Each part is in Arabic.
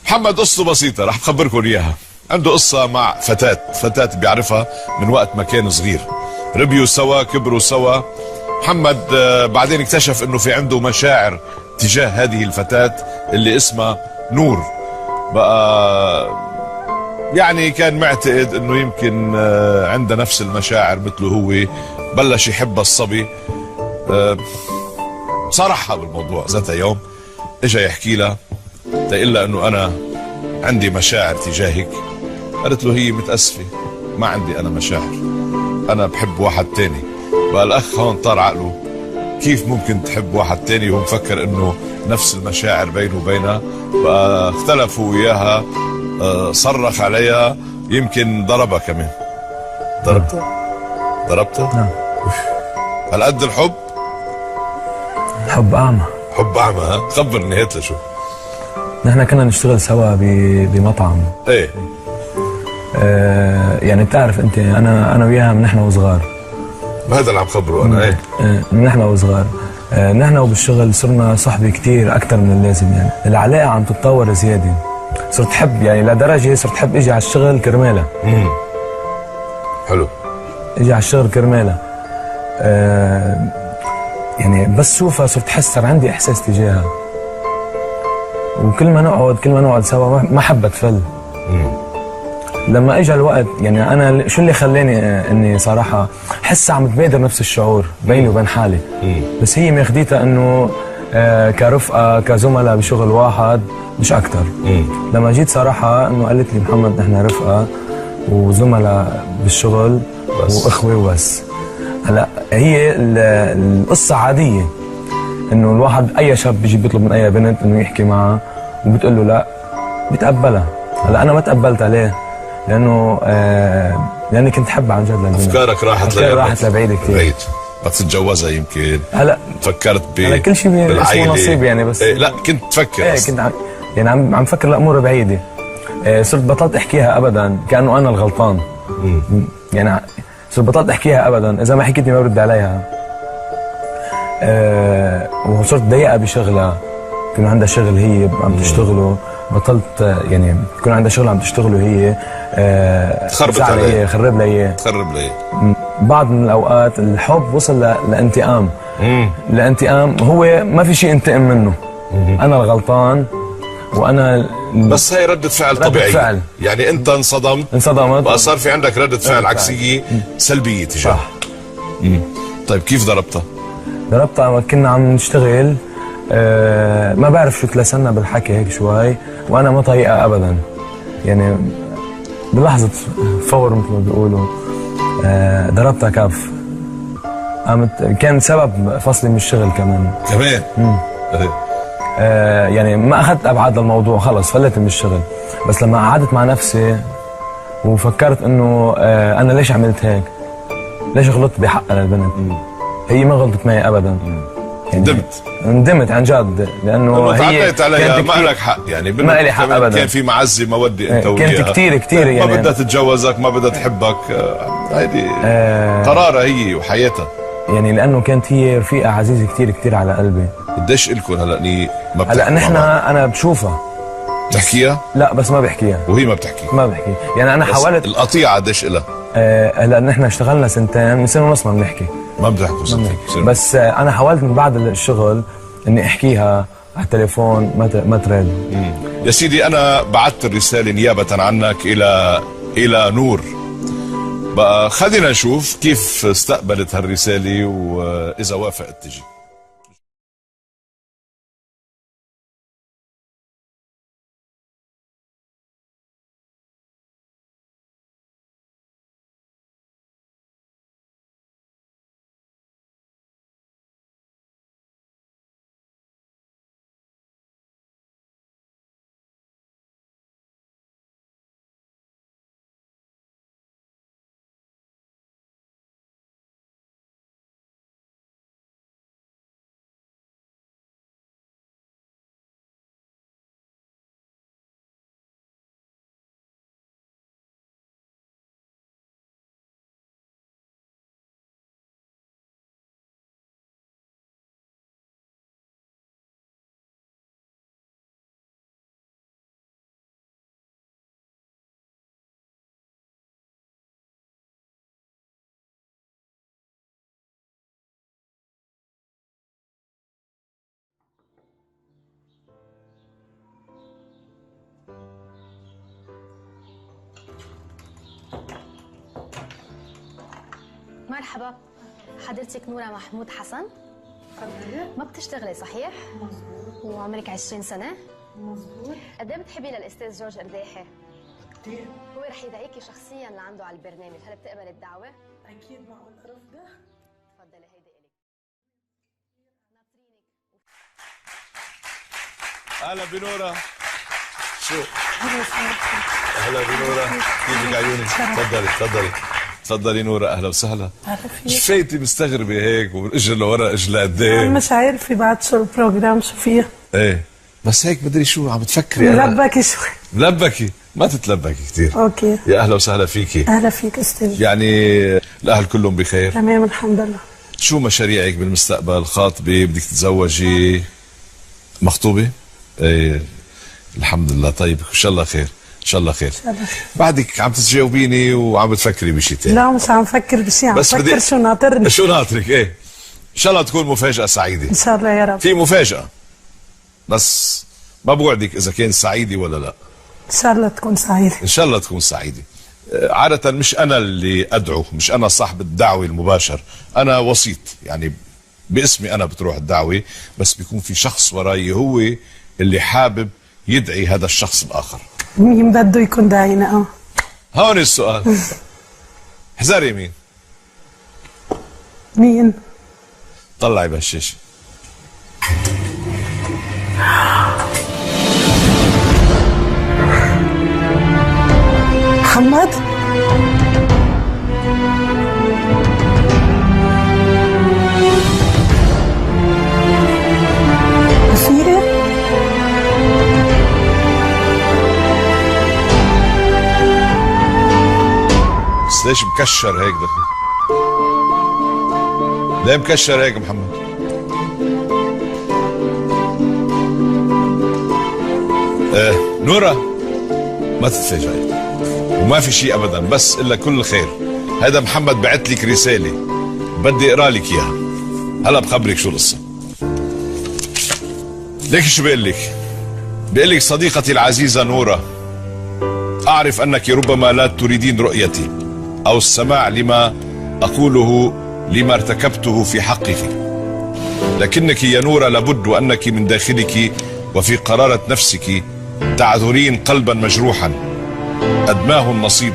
محمد قصته بسيطة، رح بخبركم إياها. عنده قصة مع فتاة بيعرفها من وقت ما كان صغير، ربيوا سوا كبروا سوا. محمد بعدين اكتشف انه في عنده مشاعر تجاه هذه الفتاة اللي اسمها نور. بقى يعني كان معتقد انه يمكن عنده نفس المشاعر مثله هو. بلش يحب الصبي، صرحها بالموضوع ذات يوم، اجا يحكي لها تقول لها انه انا عندي مشاعر تجاهك. قالت له هي متأسفة، ما عندي انا مشاعر، انا بحب واحد تاني. بقى الاخ هون طار عقله، كيف ممكن تحب واحد تاني وهو مفكر انه نفس المشاعر بينه وبينها؟ بقى اختلفوا وياها، صرخ عليها، يمكن ضربها كمان. ضربتها؟ نعم. هالقد الحب؟ حب أعمى. حب اعمى. ها خبرني هات لشو. نحن كنا نشتغل سوا بمطعم. ايه. يعني بتعرف انت، انا وياها من نحن وصغار. ما هذا اللي عم خبره انا. ايه. من نحن وصغار. نحن وبالشغل صرنا صحبة كتير اكثر من اللازم، يعني العلاقة عم تتطور زيادة. صرت حب، يعني لدرجة صرت حب اجي على الشغل كرمالها. حلو. اجي على الشغل كرمالها. يعني بس شوفها صرت حس صار عندي احساس تجاهها. وكل ما نقعد سوا ما حبت تفل. لما اجى الوقت، يعني انا شو اللي خلاني اني صراحه حس عم تبادر نفس الشعور بيني وبين حالي. بس هي ماخديتها انه كرفقه كزملاء بشغل واحد مش اكثر. لما جيت صراحه انه قالت لي محمد نحن رفقه وزملاء بالشغل بس. واخوه وبس. هلا هي القصه عاديه، انه الواحد اي شاب بيجي بيطلب من اي بنت انه يحكي معها وبتقول له لا، بتقبلها. هلا انا ما تقبلتها ليه؟ لاني كنت حبها عن جد للبنت. افكارك راحت لبعيد كثير. بعيد. بدك تتجوزها يمكن. هلا فكرت هلا كل شيء اسمه نصيب يعني. بس إيه لا كنت تفكر. ايه كنت يعني عم فكر الامور بعيده. صرت بطلت احكيها ابدا كانه انا الغلطان. يعني صرت بطلت احكيها ابدا، اذا ما حكيتني ما برد عليها. وصرت ضيقه بشغلها. كان عندها شغل هي عم تشتغله، بطلت يعني يكون عندها شغل عم تشتغله هي. خربت عليه، خرب لي. بعض من الاوقات الحب وصل لانتقام. لانتقام، هو ما في شيء انتقم منه. انا الغلطان وانا بس هي ردة فعل طبيعية. يعني انت انصدمت بقى صار في عندك ردة فعل عكسية سلبية تجاه. صح. طيب كيف ضربتها؟ ضربتها كنا عم نشتغل. ما بعرف شو تلسنا بالحكي هيك شوي، وانا ما طايقها ابدا. يعني بلحظة فور مثل ما بيقولوا ضربتها كف. كان سبب فصلي من الشغل كمان. يعني ما اخذت ابعاد للموضوع، خلص فلت من الشغل. بس لما قعدت مع نفسي وفكرت انه انا ليش عملت هيك؟ ليش غلطت بحقها للبنت؟ هي ما غلطت معي ابدا. يعني ندمت عن جد، لانه هي تعديت عليها، ما لك حق. يعني ما لي حق ابدا. كان في معزه مودي انت وياها، كانت كثير يعني ما بدها تتجوزك، ما بدها تحبك. هيدي قرارها هي وحياتها. يعني لانه كانت هي رفيقه عزيزه كثير على قلبي. قديش الكم هلا ما بتحكوا؟ هلا نحن انا بشوفها. بتحكيها؟ لا بس ما بحكيها. وهي ما بتحكي؟ ما بحكي. يعني انا حاولت. القطيعه قديش لها؟ هلا نحن اشتغلنا سنتين، سنه ونص ما بنحكي. ما بتحكوا سنتين. بس انا حاولت من بعد الشغل اني احكيها على التليفون، ما ترد. يا سيدي انا بعثت الرساله نيابه عنك الى نور. بقى خلينا نشوف كيف استقبلت هالرساله واذا وافقت تجي. مرحبا، حضرتك نورة محمود حسن. ما بتشتغلي صحيح؟ مظبوط. وعمرك 20 سنة؟ مظبوط. قد ايه بتحبي للاستاذ جورج قرداحي؟ كتير. هو رح يدعيكي شخصيا لعنده على البرنامج، هل بتقبل الدعوة؟ اكيد معقول رفضه. تفضلي هيدي إلك. اهلا بنورة. شو اهلا بنورة، كيفك عيوني؟ تفضلي تفضلي تفضلي نورة، اهلا وسهلا. شفيتي مستغربة هيك واجر لورا اجر لقدام. مش عارفة بعد شو البروجرام شو فيه. ايه بس هيك مدري شو عم تفكري. ملبكي شوي. ملبكي؟ ما تتلبكي كثير. اوكي. يا اهلا وسهلا فيكي. اهلا فيك استاذ. يعني الاهل كلهم بخير؟ تمام الحمد لله. شو مشاريعك بالمستقبل؟ خاطبة؟ بدك تتزوجي؟ مخطوبة؟ ايه الحمد لله. طيب ان شاء الله خير ان شاء الله خير. بعدك عم تجاوبيني وعم بتفكري بشيء ثاني. لا مش عم فكر بشيء، عم بس فكر شو ناطرني. شو ناطرك؟ ايه ان شاء الله تكون مفاجأة سعيدة ان شاء الله يا رب. في مفاجأة، بس ما بوعدك اذا كان سعيدة ولا لا. ان شاء الله تكون سعيدة. ان شاء الله تكون سعيدة. عادة مش انا اللي ادعو، مش انا صاحب الدعوة المباشر، انا وسيط، يعني باسمي انا بتروح الدعوة، بس بيكون في شخص وراي هو اللي حابب يدعي هذا الشخص الاخر. مين بده يكون داعينا؟ هون السؤال. احذري مين؟ مين؟ طلعي بهالشاشة. محمد؟ بصيري؟ بس ليش مكشر هيك دخل؟ ليه مكشر هيك محمد؟ نورة ما تتفاجئي وما في شيء ابدا، بس الا كل خير. هذا محمد بعت لك رسالة بدي اقرا لك اياها، هلا بخبرك شو القصة. ليك شو بيقول لك؟ بيقول لك: صديقتي العزيزة نورة، اعرف انك ربما لا تريدين رؤيتي او السماع لما اقوله لما ارتكبته في حقك، لكنك يا نورة لابد وانك من داخلك وفي قرارة نفسك تعذرين قلبا مجروحا ادماه النصيب.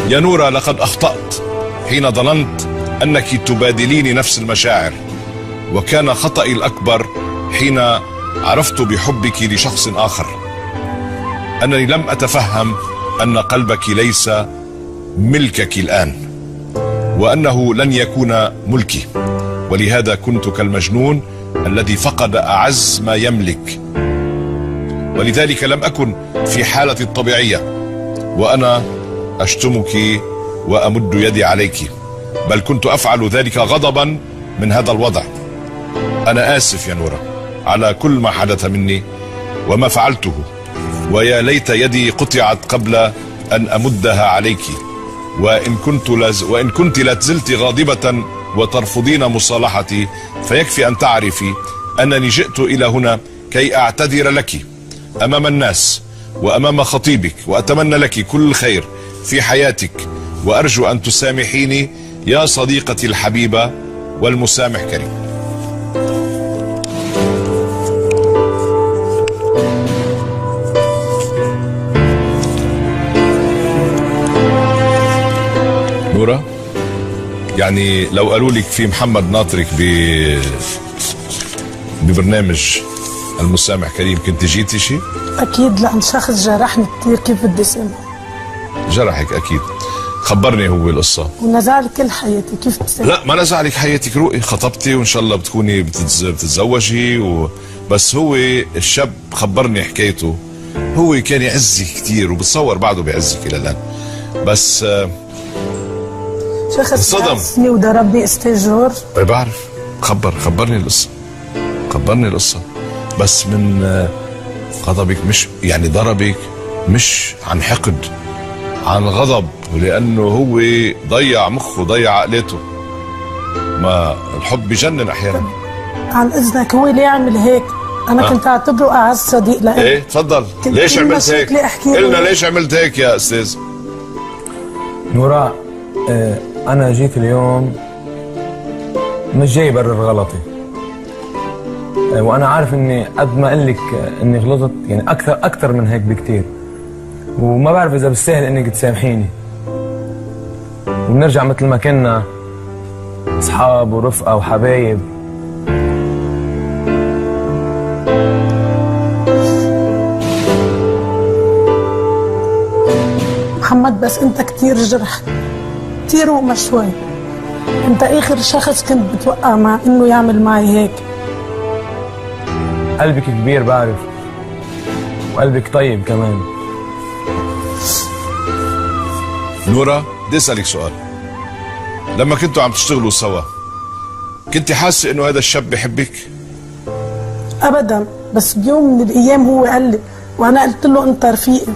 يا نورة لقد اخطأت حين ظننت انك تبادلين نفس المشاعر، وكان خطأي الاكبر حين عرفت بحبك لشخص اخر. انني لم اتفهم ان قلبك ليس ملكك الان، وانه لن يكون ملكي، ولهذا كنت كالمجنون الذي فقد اعز ما يملك، ولذلك لم اكن في حالتي الطبيعية وانا اشتمك وامد يدي عليك، بل كنت افعل ذلك غضبا من هذا الوضع. انا اسف يا نورة على كل ما حدث مني وما فعلته، ويا ليت يدي قطعت قبل ان امدها عليك، وان كنت لازلت غاضبة وترفضين مصالحتي، فيكفي ان تعرفي انني جئت الى هنا كي اعتذر لك امام الناس وامام خطيبك، واتمنى لك كل الخير في حياتك، وارجو ان تسامحيني يا صديقتي الحبيبة، والمسامح كريم. نورة، يعني لو قالوا لك في محمد ناطرك ببرنامج المسامح كريم كنت جيتي شيء؟ اكيد، لان شخص جرحني كثير، كيف بدي اسمه؟ جرحك اكيد. خبرني هو القصة. ونزع كل حياتي، كيف بتسمع؟ لا ما نزع لك حياتك، روقي، خطبتي وان شاء الله بتكوني بتتزوجي بس هو الشاب خبرني حكايته، هو كان يعزك كثير وبتصور بعده بيعزك الى الان، بس شخص انصدم عزني وضربني استاذ جورج. بعرف، خبرني القصة، بس من غضبك، مش يعني ضربك مش عن حقد، عن غضب، لانه هو ضيع مخه، ضيع عقلته. ما الحب بجنن احيانا. عن اذنك، هو ليه عمل هيك؟ انا كنت اعتبره اعز صديق لإلي. ايه تفضل، ليش عملت هيك؟ قلنا ليش عملت هيك يا استاذ؟ نورة، انا جيت اليوم مش جاي برر غلطي، وانا عارف اني قد ما اقول لك اني غلطت يعني اكثر من هيك بكثير، وما بعرف اذا بستاهل انك تسامحيني ونرجع مثل ما كنا اصحاب ورفقه وحبايب. محمد بس انت كتير جرح، كتير وما شوي. انت اخر شخص كنت بتوقع مع انه يعمل معي هيك. قلبك كبير بعرف، وقلبك طيب كمان. نورا بدي اسالك سؤال، لما كنتوا عم تشتغلوا سوا كنت حاسه انه هذا الشاب بحبك؟ ابدا، بس بيوم من الايام هو قال لي، وانا قلت له انت رفيقي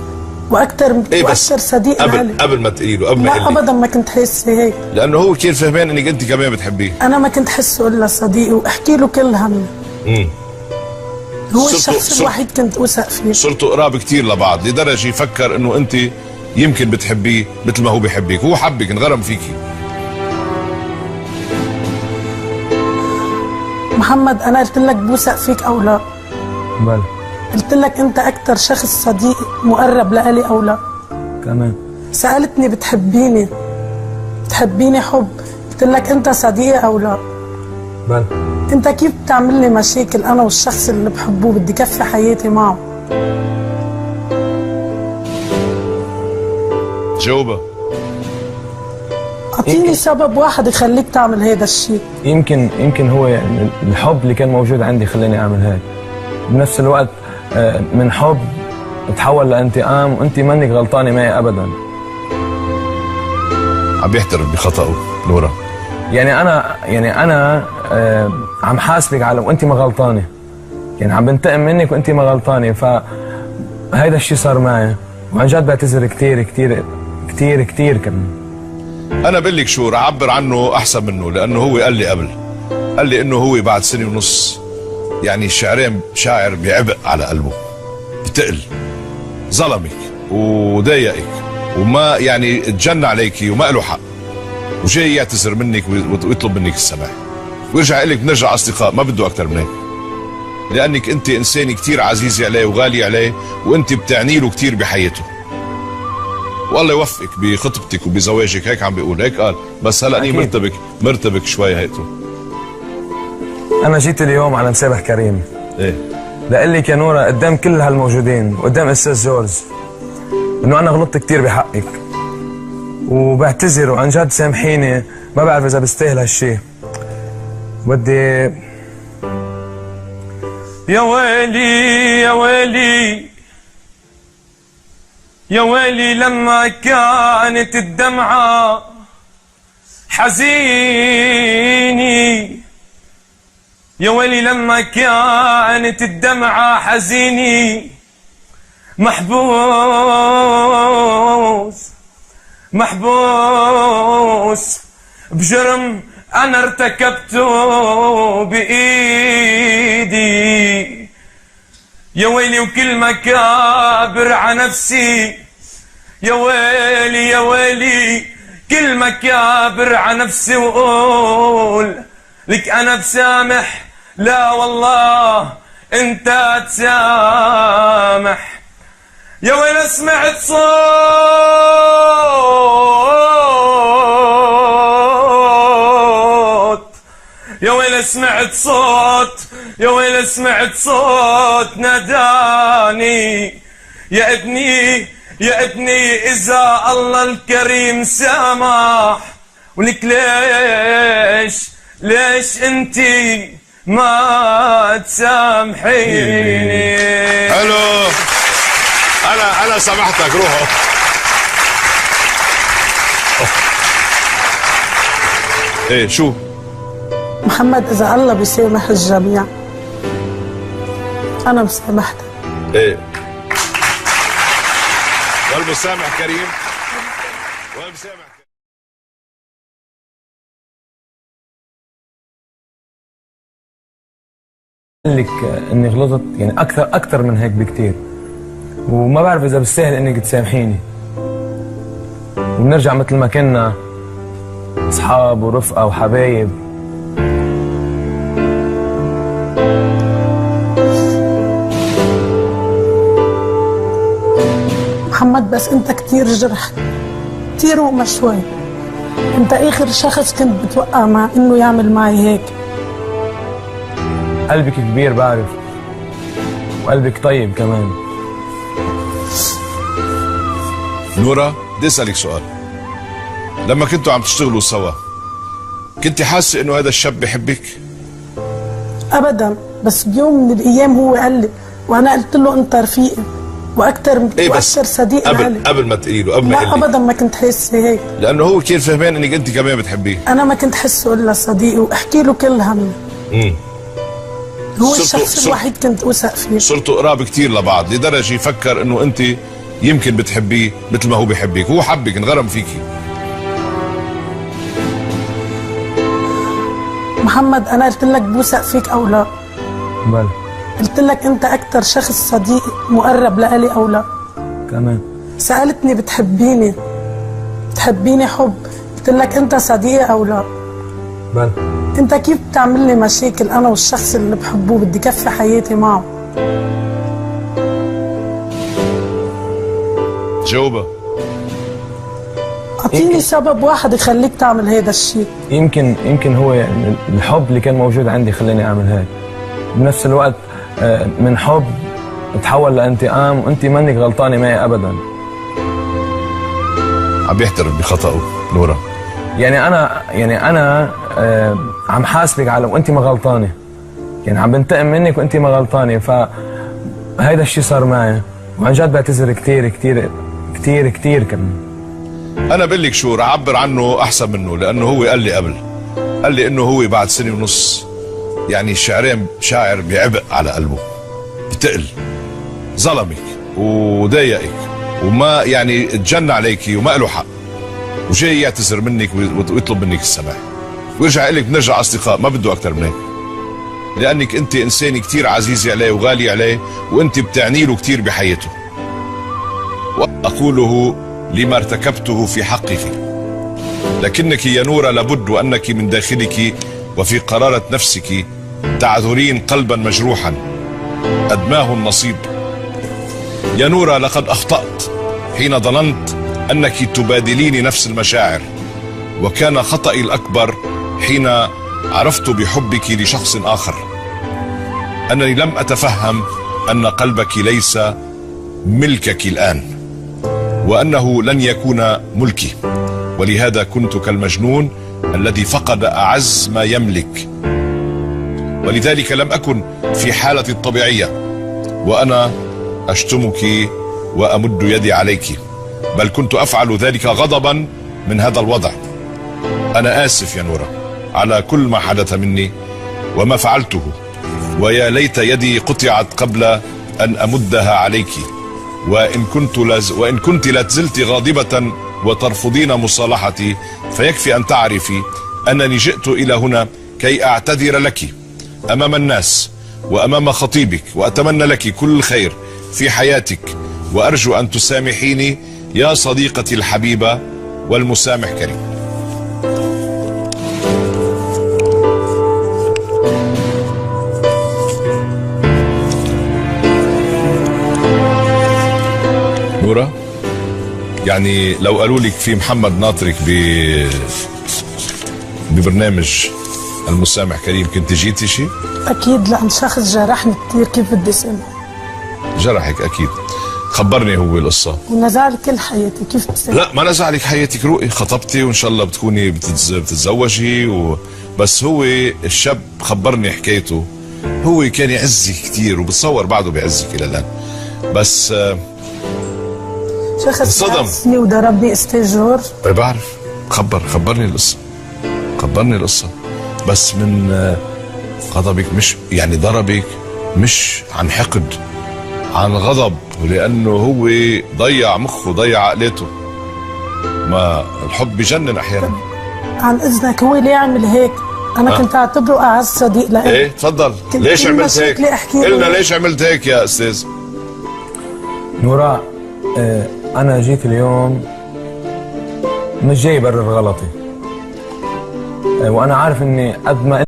واكثر واكثر صديق لإلي. قبل ما تقولي له، قبل ما لا يقول لك. ابدا ما كنت حاسه هيك، لانه هو كان فهمان انك انت كمان بتحبيه. انا ما كنت حسه الا صديقي واحكي له كل همي. هو الشخص الوحيد كنت اوثق فيه. صرتوا قراب كثير لبعض لدرجه يفكر انه انت يمكن بتحبيه مثل ما هو بحبك. هو حبك، انغرم فيكي. محمد انا قلت لك بوثق فيك او لا؟ بل قلت لك انت اكثر شخص صديق مقرب لإلي او لا؟ كمان سألتني بتحبيني حب، قلت لك انت صديقي او لا؟ بل انت كيف بتعمل لي مشاكل انا والشخص اللي بحبه بدي كفي حياتي معه؟ جاوبها. اعطيني سبب واحد يخليك تعمل هذا الشيء. يمكن هو يعني الحب اللي كان موجود عندي خلاني اعمل هيك. بنفس الوقت من حب تحول لانتقام، وانت منك غلطانه معي ابدا. عم بيحترم بخطأه نورا. يعني انا عم حاسبك على وانت ما غلطانه، يعني عم بنتقم منك وانت ما غلطانه، فهيدا الشيء صار معي، وعن جد بعتذر كثير كثير كثير كثير كمان. انا بقول لك شو، رح اعبر عنه احسن منه، لانه هو قال لي قبل، قال لي انه هو بعد سنه ونص يعني الشعرين شاعر بيعبق على قلبه، بتقل، ظلمك وضايقك وما يعني تجنى عليكي وما له حق، وجاي يعتذر منك ويطلب منك السماح، ويرجع يقول لك بنرجع اصدقاء. ما بده اكثر من هيك، لانك انت انسانه كثير عزيزه عليه وغاليه عليه، وانت بتعني له كثير بحياته، والله يوفقك بخطبتك وبزواجك. هيك عم بيقول، هيك قال. بس هلا اني مرتبك شوي هيته. انا جيت اليوم على مسابح كريم، ايه، لقل لك يا نورا قدام كل هالموجودين وقدام استاذ جورج انه انا غلطت كثير بحقك، وبعتذر وعن جد سامحيني، ما بعرف اذا بستاهل هالشيء. بدي يا ويلي يا ويلي يا ويلي لما كانت الدمعة حزيني، يا ويلي لما كانت الدمعة حزيني، محبوس بجرم أنا ارتكبته بإيدي. يا ويلي وكل ما كابر على نفسي، يا ويلي يا ويلي كل ما كابر على نفسي وقول لك أنا بسامح، لا والله أنت تسامح. يا ويلي سمعت صوت، يا ويلي سمعت صوت، يا ويلي سمعت صوت ناداني، يا ابني يا ابني إذا الله الكريم سامح، ولك ليش انتي ما تسامحيني؟ حلو. انا سامحتك، روحوا. ايه شو محمد اذا الله بيسامح الجميع انا مسامحتك. ايه، والمسامح كريم، والمسامح لك اني غلطت يعني اكثر من هيك بكثير، وما بعرف اذا بستاهل انك تسامحيني ونرجع مثل ما كنا اصحاب ورفقه وحبايب. محمد بس انت كتير جرح، كتير ومشوي. انت اخر شخص كنت بتوقع مع انه يعمل معي هيك. قلبك كبير بعرف، وقلبك طيب كمان. نورا بدي اسالك سؤال، لما كنتوا عم تشتغلوا سوا كنت حاسه انه هذا الشاب بحبك؟ ابدا، بس بيوم من الايام هو قال لي، وانا قلت له انت رفيقي واكثر بس صديق لإلي. قبل ما تقولي له، قبل ما لا يقول لك. ابدا ما كنت حاسه هيك، لانه هو كان فهمان انك انت كمان بتحبيه. انا ما كنت حسه الا صديقي واحكي له كل همي. هو الشخص الوحيد كنت اوثق فيه. صرتوا قراب كتير لبعض لدرجه يفكر انه انت يمكن بتحبيه مثل ما هو بحبك. هو حبك، انغرم فيكي. محمد انا قلت لك بوثق فيك او لا؟ بل قلت لك انت اكثر شخص صديق مقرب لإلي او لا؟ كمان. سألتني بتحبيني حب، قلت لك انت صديقي او لا؟ بل انت كيف بتعمل لي مشاكل انا والشخص اللي بحبه بدي كفي حياتي معه؟ جاوبها. اعطيني سبب واحد يخليك تعمل هذا الشيء. يمكن هو الحب اللي كان موجود عندي خلاني اعمل هيك. بنفس الوقت من حب تحول لانتقام، وانت منك غلطانه معي ابدا. عم بيعترف بخطأه نورا. يعني انا عم حاسبك على وانت ما غلطانه، يعني عم بنتقم منك وانت ما غلطانه. فهيدا الشيء صار معي، وعن جد بعتذر كثير كثير كثير كثير كمان. انا بقول لك شو رح اعبر عنه احسن منه، لانه هو قال لي قال لي انه هو بعد سنه ونص يعني شاعر بعبء على قلبه، بتقل، ظلمك وضايقك وما يعني تجنى عليكي وما له حق، وجاي يعتذر منك ويطلب منك السماح ويرجع يقول لك بنرجع اصدقاء. ما بده اكثر من هيك، لانك انت انسانه كثير عزيزه عليه وغاليه عليه، وانت بتعني له كثير بحياته. واقوله لما ارتكبته في حقك، لكنك يا نورا لابد وانك من داخلك وفي قرارة نفسك تعذرين قلبا مجروحا أدماه النصيب. يا نورا لقد أخطأت حين ظننت أنك تبادلين نفس المشاعر، وكان خطأي الأكبر حين عرفت بحبك لشخص آخر. أنني لم أتفهم أن قلبك ليس ملكك الآن، وأنه لن يكون ملكي، ولهذا كنت كالمجنون الذي فقد أعز ما يملك. ولذلك لم أكن في حالتي الطبيعية وأنا أشتمك وأمد يدي عليك، بل كنت أفعل ذلك غضبا من هذا الوضع. أنا آسف يا نورا على كل ما حدث مني وما فعلته، ويا ليت يدي قطعت قبل أن أمدها عليك. وإن كنت لازلت غاضبة وترفضين مصالحتي، فيكفي أن تعرفي أنني جئت إلى هنا كي أعتذر لك أمام الناس وأمام خطيبك، وأتمنى لك كل الخير في حياتك، وأرجو أن تسامحيني يا صديقتي الحبيبة، والمسامح كريم. نورا، يعني لو قالوا لك في محمد ناطرك ببرنامج المسامح كريم كنت جيتي شيء؟ اكيد، لان شخص جرحني كثير، كيف بدي اسامحه؟ جرحك اكيد. خبرني هو القصه. ونزع كل حياتي، كيف بتسامح؟ لا ما نزع لك حياتك، روقي، خطبتي وان شاء الله بتكوني بتتزوجي بس هو الشاب خبرني حكايته، هو كان يعزك كثير وبتصور بعده بيعزك الى الان، بس شخص انصدم عزني وضربني استاجور. بعرف، خبرني القصه بس من غضبك، مش يعني ضربك مش عن حقد، عن غضب، لانه هو ضيع مخه، ضيع عقلته. ما الحب بجنن احيانا. عن اذنك، هو ليه عمل هيك؟ انا كنت اعتبره اعز صديق لإلي. ايه تفضل. ليش عملت هيك؟ قلنا ليش عملت هيك يا استاذ نورا. انا جيت اليوم مش جاي برر غلطي، وانا عارف اني قد ما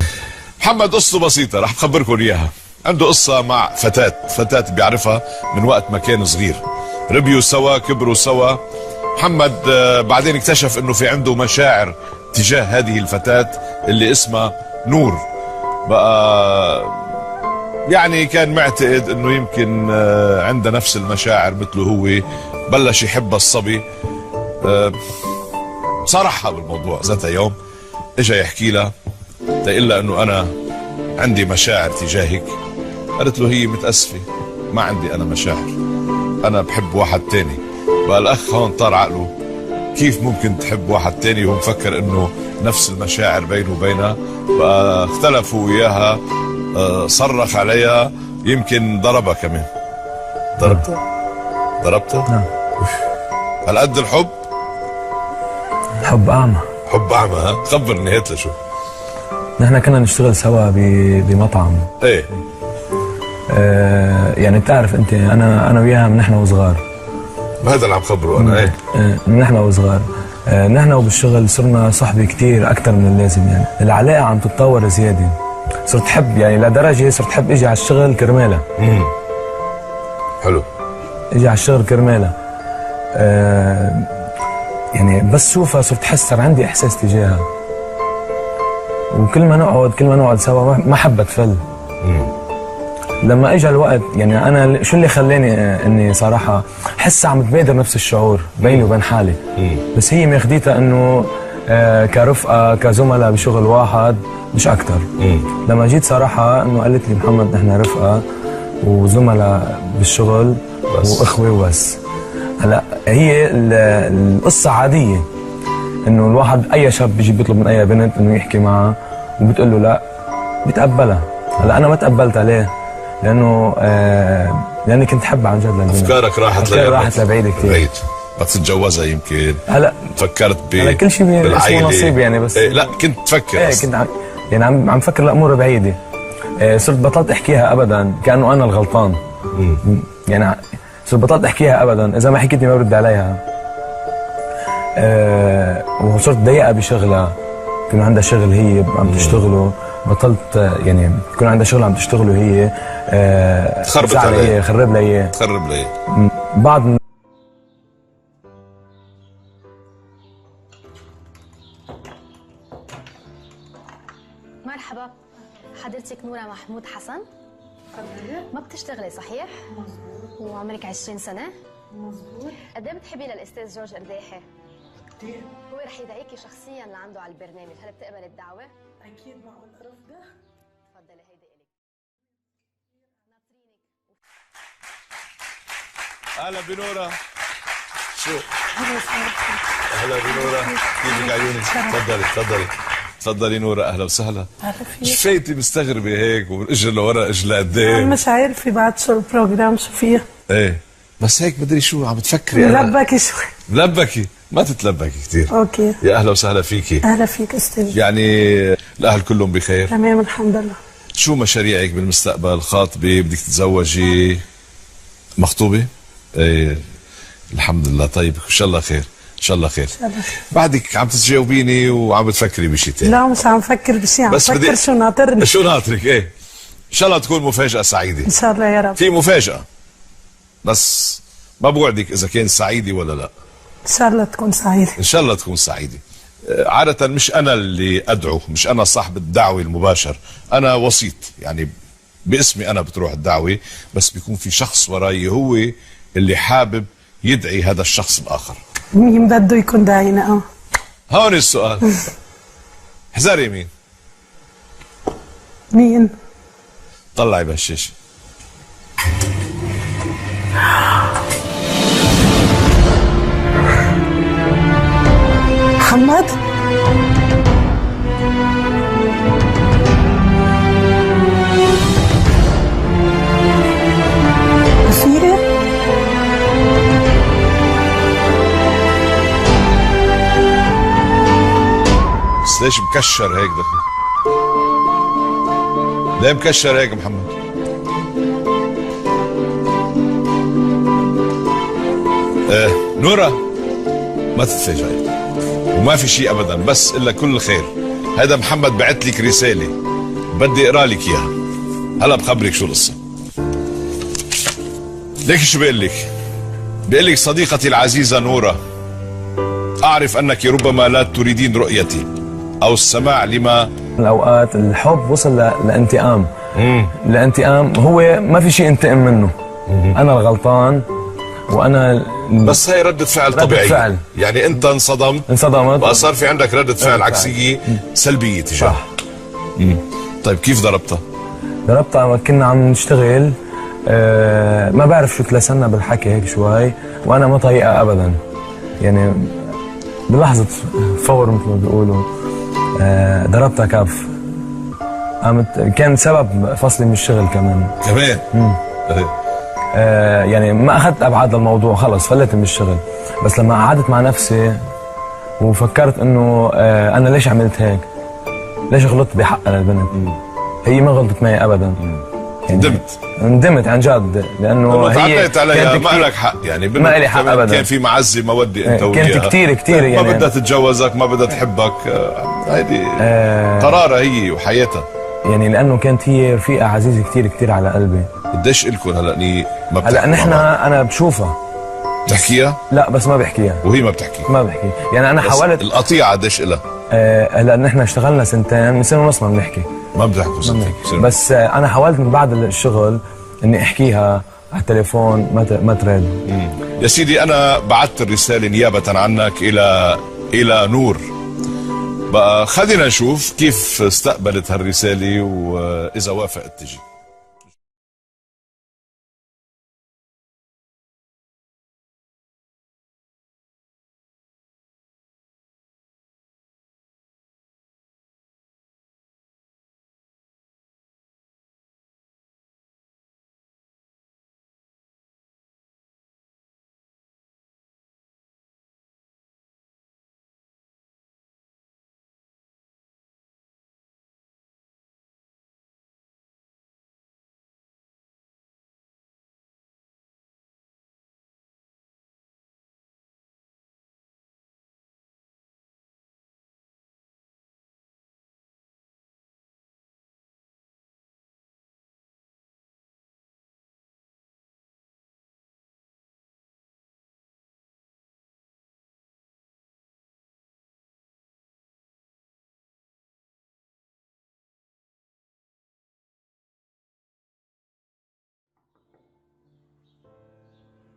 محمد قصته بسيطة، رح بخبركم إياها. عنده قصة مع فتاة بيعرفها من وقت ما كان صغير، ربيوا سوا كبروا سوا. محمد بعدين اكتشف انه في عنده مشاعر تجاه هذه الفتاة اللي اسمها نور. بقى يعني كان معتقد انه يمكن عنده نفس المشاعر مثله هو، بلش يحب الصبي. صرحها بالموضوع ذات يوم، اجا يحكي لها تقول لها انه انا عندي مشاعر تجاهك. قالت له هي متأسفة، ما عندي انا مشاعر، انا بحب واحد تاني. بقى الاخ هون طار عقله، كيف ممكن تحب واحد تاني وهو مفكر انه نفس المشاعر بينه وبينها؟ بقى اختلفوا وياها، صرخ عليها، يمكن ضربها كمان. ضربتها؟ نعم. هالقد الحب؟ الحب اعمى. حب اعمى. ها خبرني هات لشو. نحن كنا نشتغل سوا بمطعم. ايه يعني بتعرف انت، انا وياها من نحن وصغار. هذا اللي عم خبره انا. ايه من نحن وصغار، نحن وبالشغل صرنا صحبة كتير اكثر من اللازم. يعني العلاقة عم تتطور زيادة، صرت حب يعني لدرجة صرت حب اجي على الشغل كرمالها. حلو. اجي على الشغل كرمالها. يعني بس شوفها صرت حس، صار عندي احساس تجاهها. وكل ما نقعد سوا ما حبت فل. لما اجى الوقت، يعني انا شو اللي خلاني اني صراحه حس عم تبادر نفس الشعور بيني وبين حالي. بس هي ماخديتها انه كرفقه كزملاء بشغل واحد مش اكثر. لما جيت صراحه انه قالت لي محمد نحن رفقه وزملاء بالشغل بس. واخوه وبس. هلا هي القصه عاديه، انه الواحد اي شاب بيجي بيطلب من اي بنت انه يحكي معها وبتقول له لا، بتقبلها. هلا انا ما تقبلتها ليه؟ لاني كنت حب عن جد للبنت. افكارك راحت لبعيد كثير. بعيد. بدك تتجوزها يمكن. هلا فكرت هلا كل شيء بالعائله، نصيب يعني. بس إيه لا كنت تفكر. ايه كنت يعني عم فكر الامور بعيده. صرت بطلت احكيها ابدا كانه انا الغلطان. يعني صرت بطلت احكيها ابدا، اذا ما حكيتني ما برد عليها. وصرت ضيقه بشغلها، كان عندها شغل هي عم تشتغله، بطلت يعني يكون عندها شغل عم تشتغله هي. تخربت عليه، خرب لي اياه. بعد مرحبا، حضرتك نورة محمود حسن؟ ما بتشتغلي صحيح؟ مزبوط. وعمرك 20 سنة؟ مزبوط. قد ايه بتحبي للاستاذ جورج قرداحي؟ كثير. هو رح يدعيكي شخصيا لعنده على البرنامج، هل بتقبل الدعوة؟ اكيد معقول ارفضها؟ تفضلي هيدي الك. اهلا بنورة. شو؟ اهلا بنورة، كيفك عيوني؟ تفضلي نورة، اهلا وسهلا. شفيتي مستغربة هيك واجر لورا اجر لقدام؟ مش عارفة بعد شو البروجرام شو فيه. ايه بس هيك مدري شو عم تفكري. ملبكي شوي. ملبكي؟ ما تتلبكي كثير. اوكي. يا اهلا وسهلا فيكي. اهلا فيك استاذ. يعني الاهل كلهم بخير؟ تمام الحمد لله. شو مشاريعك بالمستقبل؟ خاطبة؟ بدك تتزوجي؟ مخطوبة؟ ايه الحمد لله. طيب ان شاء الله خير، ان شاء الله خير. بعدك عم تجاوبيني وعم بتفكري بشيء ثاني. لا مش عم فكر بشيء، عم فكر شو ناطرني. شو ناطرك؟ ايه ان شاء الله تكون مفاجأة سعيدة. ان شاء الله يا رب. في مفاجأة بس ما بوعدك اذا كان سعيدة ولا لا. ان شاء الله تكون سعيدة. ان شاء الله تكون سعيدة. عادة مش انا اللي ادعو، مش انا صاحب الدعوة المباشر، انا وسيط، يعني باسمي انا بتروح الدعوة، بس بيكون في شخص وراي هو اللي حابب يدعي هذا الشخص الاخر. مين بده يكون داعينا؟ هون السؤال. احذري مين؟ مين؟ طلعي بهالشاشة. محمد؟ بصيرة؟ بس ليش مكشر هيك دخل؟ ليه مكشر هيك محمد؟ نورة ما تتفاجئي وما في شيء ابدا، بس الا كل خير. هذا محمد بعت لك رسالة بدي اقرا لك اياها. هلا بخبرك شو القصة. ليك شو بيقول لك؟ بيقول لك: صديقتي العزيزة نورة، أعرف أنك ربما لا تريدين رؤيتي أو السماع لما الأوقات الحب وصل لانتقام. الانتقام هو ما في شيء انتقم منه. أنا الغلطان وأنا بس هي ردة فعل طبيعية. فعل. يعني أنت انصدمت بقى صار في عندك ردة فعل عكسية سلبية تجاه. صح. طيب كيف ضربتها؟ ضربتها كنا عم نشتغل، ما بعرف شو تلسنا بالحكي هيك شوي، وأنا ما طايقها أبدا. يعني بلحظة فور مثل ما بيقولوا ضربتها كف. كان سبب فصلي من الشغل كمان. يعني ما أخذت أبعاد الموضوع، خلص فلت من الشغل. بس لما قعدت مع نفسي وفكرت إنه أنا ليش عملت هيك؟ ليش غلطت بحق البنت؟ هي ما غلطت معي أبدا. يعني ندمت عن جد، لأنه هي تعديت عليها، ما لك حق. يعني ما لي حق أبدا. كان في معزة مودة أنت وياها، كانت كتير يعني ما بدها تتجوزك، ما بدها تحبك. هيدي قرارها هي وحياتها. يعني لأنه كانت هي رفيقة عزيزة كتير على قلبي. قديش إلكم هلا ما بتحكوا؟ هلا نحن أنا بشوفها. بتحكيها؟ لا بس ما بحكيها. وهي ما بتحكي؟ ما بحكي. يعني أنا حاولت. القطيعة قديش إلها؟ هلا نحن اشتغلنا سنتين، من سنة ونص ما بنحكي. ما بتحكوا سنتين. بس أنا حاولت من بعد الشغل إني أحكيها على التليفون، ما ترد. يا سيدي أنا بعثت الرسالة نيابة عنك إلى نور. بقى خلينا نشوف كيف استقبلت هالرسالة وإذا وافقت تجي.